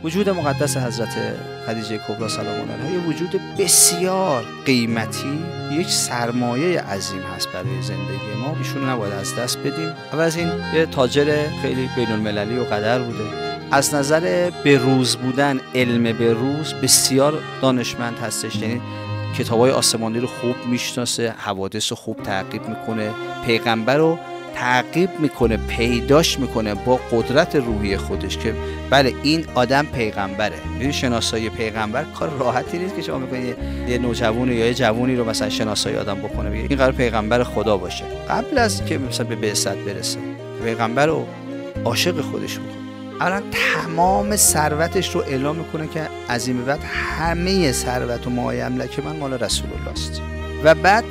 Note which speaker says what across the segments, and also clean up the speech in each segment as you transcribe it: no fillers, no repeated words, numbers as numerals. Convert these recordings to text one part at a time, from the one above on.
Speaker 1: وجود مقدس حضرت خدیجه کبری سلام الله علیها یه وجود بسیار قیمتی، یک سرمایه عظیم هست برای زندگی ما. ایشون نباید از دست بدیم. اول از این یه تاجر خیلی بین المللی و قدر بوده. از نظر بروز بودن، علم بروز بسیار دانشمند هستش، یعنی کتابای آسمانی رو خوب میشناسه، حوادث رو خوب تعقیب میکنه، پیغمبر رو تعقیب میکنه، پیداش میکنه با قدرت روحی خودش که بله این آدم پیغمبره. این شناسایی پیغمبر کار راحتی نیست که شما میکنید یه نوجوانی یا یه جوانی رو مثلا شناسایی آدم بکنه بگه این قرار پیغمبر خدا باشه. قبل از که مثلا به بعثت برسه پیغمبر رو عاشق خودش میکنه. الان تمام ثروتش رو اعلام میکنه که از این به بعد همه ثروت و ما یملک من مال رسول الله است. و بعد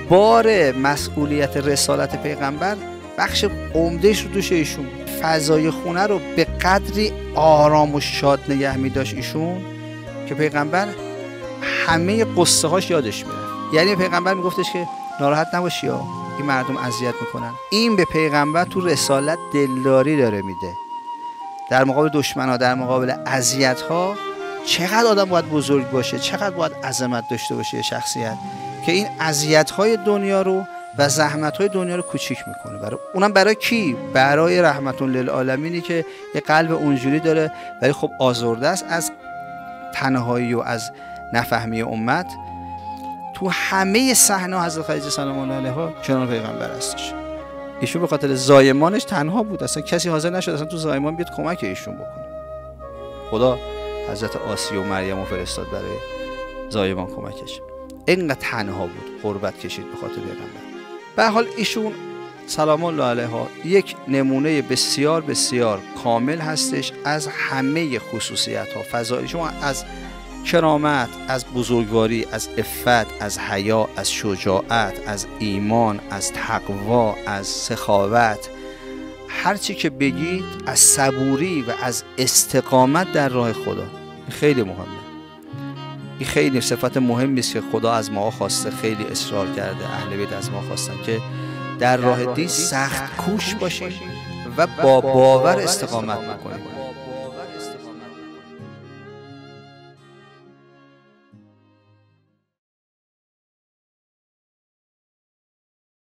Speaker 1: بار مسئولیت رسالت پیغمبر بخش عمدهش رو دوش ایشون. فضای خونه رو به قدری آرام و شاد نگه می‌داشت ایشون که پیغمبر همه قصه هاش یادش میره. یعنی پیغمبر میگفتش که ناراحت نباشی ها، این مردم اذیت میکنن. این به پیغمبر تو رسالت دلداری داره میده. در مقابل دشمن‌ها، در مقابل اذیت‌ها چقدر آدم باید بزرگ باشه، چقدر باید عظمت داشته باشه شخصیت که این اذیت‌های دنیا رو و زحمت‌های دنیا رو کوچیک میکنه. اونم برای کی؟ برای رحمت للعالمینی که یه قلب اونجوری داره ولی خب آزرده است از تنهایی و از نفهمی امت. تو همه صحنه حضرت خدیجه سلام الله علیها کنار پیغمبر هستش. ایشون به خاطر زایمانش تنها بود، اصلا کسی حاضر نشد اصلا تو زایمان بیاد کمک ایشون بکنه. خدا حضرت آسیه و مریم رو فرستاد برای زایمان کمکش. اینقدر تنها بود، غربت کشید به خاطر پیغمبر. به حال ایشون سلام الله علیها یک نمونه بسیار بسیار کامل هستش از همه خصوصیت ها. فضایل شما از کرامت، از بزرگواری، از عفت، از حیا، از شجاعت، از ایمان، از تقوا، از سخاوت، هر چی که بگید، از صبوری و از استقامت در راه خدا. این خیلی مهمه. این خیلی صفت مهمی است که خدا از ما خواسته، خیلی اصرار کرده، اهل بیت از ما خواستن که در راه دین سخت کوش باشیم و با باور استقامت بکنیم.